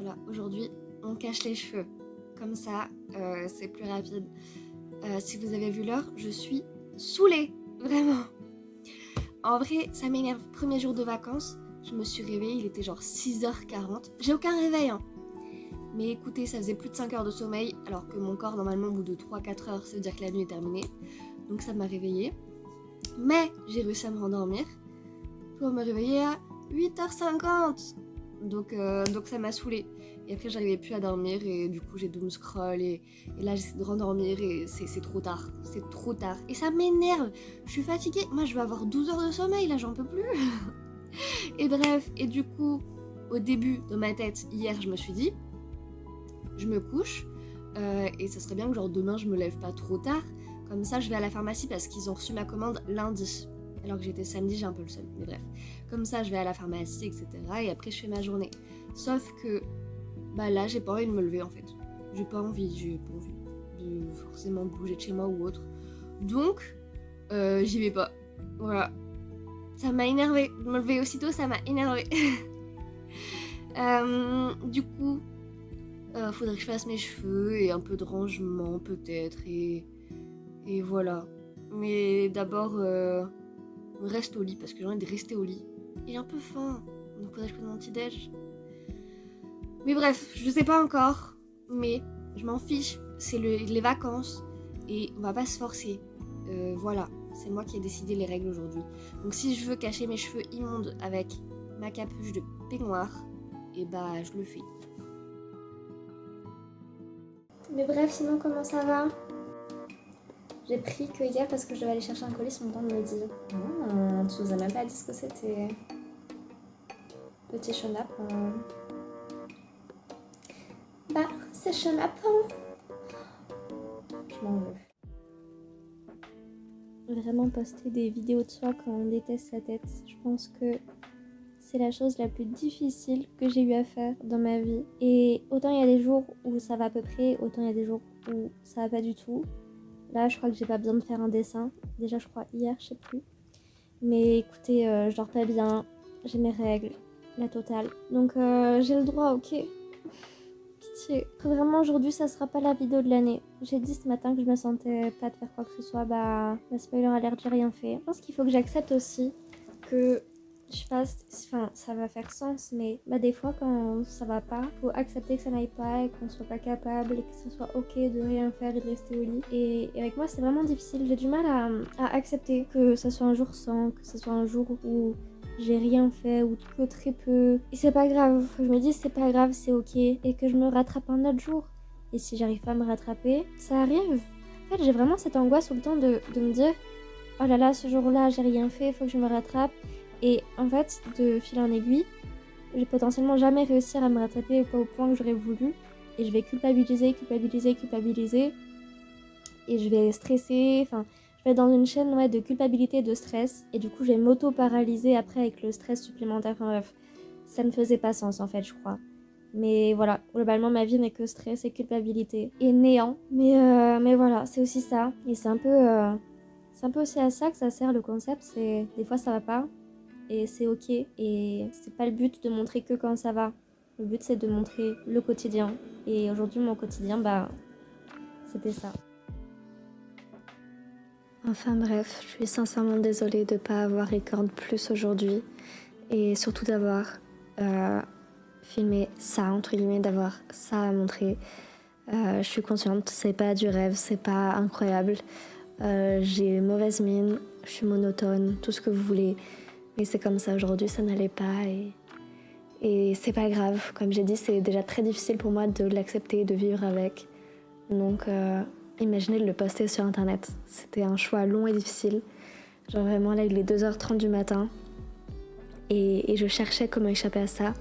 Voilà, aujourd'hui, on cache les cheveux. Comme ça, c'est plus rapide. Si vous avez vu l'heure, je suis saoulée, vraiment. En vrai, ça m'énerve. Premier jour de vacances, je me suis réveillée, il était genre 6h40. J'ai aucun réveil, hein. Mais écoutez, ça faisait plus de 5 heures de sommeil, alors que mon corps, normalement, au bout de 3-4 heures, ça veut dire que la nuit est terminée. Donc ça m'a réveillée. Mais j'ai réussi à me rendormir pour me réveiller à 8h50. Donc ça m'a saoulée. Et après, j'arrivais plus à dormir et du coup, j'ai doom scroll et là, j'essaie de rendormir et c'est trop tard. C'est trop tard. Et ça m'énerve. Je suis fatiguée. Moi, je vais avoir 12 heures de sommeil, là, j'en peux plus. Et bref, et du coup, au début de ma tête, hier, je me suis dit, je me couche et ça serait bien que genre demain, je me lève pas trop tard. Comme ça, je vais à la pharmacie parce qu'ils ont reçu ma commande lundi. Alors que j'étais samedi, j'ai un peu le seum, mais bref. Comme ça, je vais à la pharmacie, etc. Et après, je fais ma journée. Sauf que, bah là, j'ai pas envie de me lever, en fait. J'ai pas envie de forcément bouger de chez moi ou autre. Donc, j'y vais pas. Voilà. Ça m'a énervé. De me lever aussitôt, ça m'a énervé. Du coup, faudrait que je fasse mes cheveux et un peu de rangement, peut-être. Et voilà. Mais d'abord... on reste au lit parce que j'ai envie de rester au lit. Et j'ai un peu faim, donc faudrait que je prenne mon petit déj. Mais bref, je sais pas encore, mais je m'en fiche. C'est les vacances et on va pas se forcer. Voilà, c'est moi qui ai décidé les règles aujourd'hui. Donc si je veux cacher mes cheveux immondes avec ma capuche de peignoir, et bah je le fais. Mais bref, sinon comment ça va ? J'ai pris que hier parce que je devais aller chercher un colis sur mon temps de midi. Tu nous as même pas dit ce que c'était. Petit chenap. Bah, c'est chenap. Je m'en veux. Vraiment poster des vidéos de soi quand on déteste sa tête. Je pense que c'est la chose la plus difficile que j'ai eu à faire dans ma vie. Et autant il y a des jours où ça va à peu près, autant il y a des jours où ça va pas du tout. Là, je crois que j'ai pas besoin de faire un dessin. Déjà, je crois hier, je sais plus. Mais écoutez, je dors pas bien. J'ai mes règles, la totale. Donc, j'ai le droit, ok. Pitié. Vraiment, aujourd'hui, ça sera pas la vidéo de l'année. J'ai dit ce matin que je me sentais pas de faire quoi que ce soit. Bah spoiler alert, j'ai rien fait. Je pense qu'il faut que j'accepte aussi que je fasse... Enfin, ça va faire sens, mais bah des fois, quand ça va pas, faut accepter que ça n'aille pas et qu'on soit pas capable et que ce soit ok de rien faire et de rester au lit. Et avec moi, c'est vraiment difficile. J'ai du mal à accepter que ça soit un jour sans, que ce soit un jour où j'ai rien fait ou que très peu. Et c'est pas grave. Je me dis c'est pas grave, c'est ok. Et que je me rattrape un autre jour. Et si j'arrive pas à me rattraper, ça arrive. En fait, j'ai vraiment cette angoisse tout le temps de me dire oh là là, ce jour-là, j'ai rien fait, faut que je me rattrape. Et en fait, de fil en aiguille, je vais potentiellement jamais réussir à me rattraper au point que j'aurais voulu. Et je vais culpabiliser. Et je vais stresser. Enfin, je vais être dans une chaîne de culpabilité et de stress. Et du coup, je vais m'auto-paralyser après avec le stress supplémentaire. Enfin bref, ça ne faisait pas sens en fait, je crois. Mais voilà, globalement, ma vie n'est que stress et culpabilité. Et néant. Mais voilà, c'est aussi ça. Et c'est un peu aussi à ça que ça sert le concept. C'est des fois ça va pas. Et c'est ok. Et c'est pas le but de montrer que quand ça va. Le but c'est de montrer le quotidien. Et aujourd'hui, mon quotidien, c'était ça. Enfin bref, je suis sincèrement désolée de ne pas avoir record plus aujourd'hui. Et surtout d'avoir filmé ça, entre guillemets, d'avoir ça à montrer. Je suis consciente, c'est pas du rêve, c'est pas incroyable. J'ai mauvaise mine, je suis monotone, tout ce que vous voulez. Mais c'est comme ça aujourd'hui, ça n'allait pas et c'est pas grave. Comme j'ai dit, c'est déjà très difficile pour moi de l'accepter, de vivre avec. Donc imaginez de le poster sur internet. C'était un choix long et difficile. Genre vraiment là il est 2h30 du matin et je cherchais comment échapper à ça.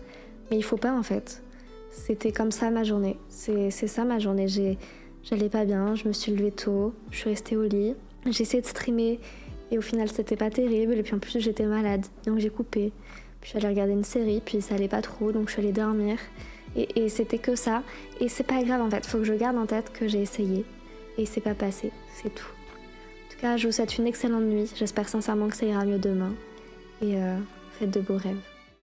Mais il faut pas en fait. C'était comme ça ma journée. C'est ça ma journée. J'allais pas bien, je me suis levée tôt, je suis restée au lit. J'ai essayé de streamer et au final c'était pas terrible. Et puis en plus j'étais malade, donc j'ai coupé. Puis je suis allée regarder une série, puis ça allait pas trop, donc je suis allée dormir. Et c'était que ça. Et c'est pas grave en fait, faut que je garde en tête que j'ai essayé. Et c'est pas passé, c'est tout. En tout cas, je vous souhaite une excellente nuit. J'espère sincèrement que ça ira mieux demain. Et faites de beaux rêves.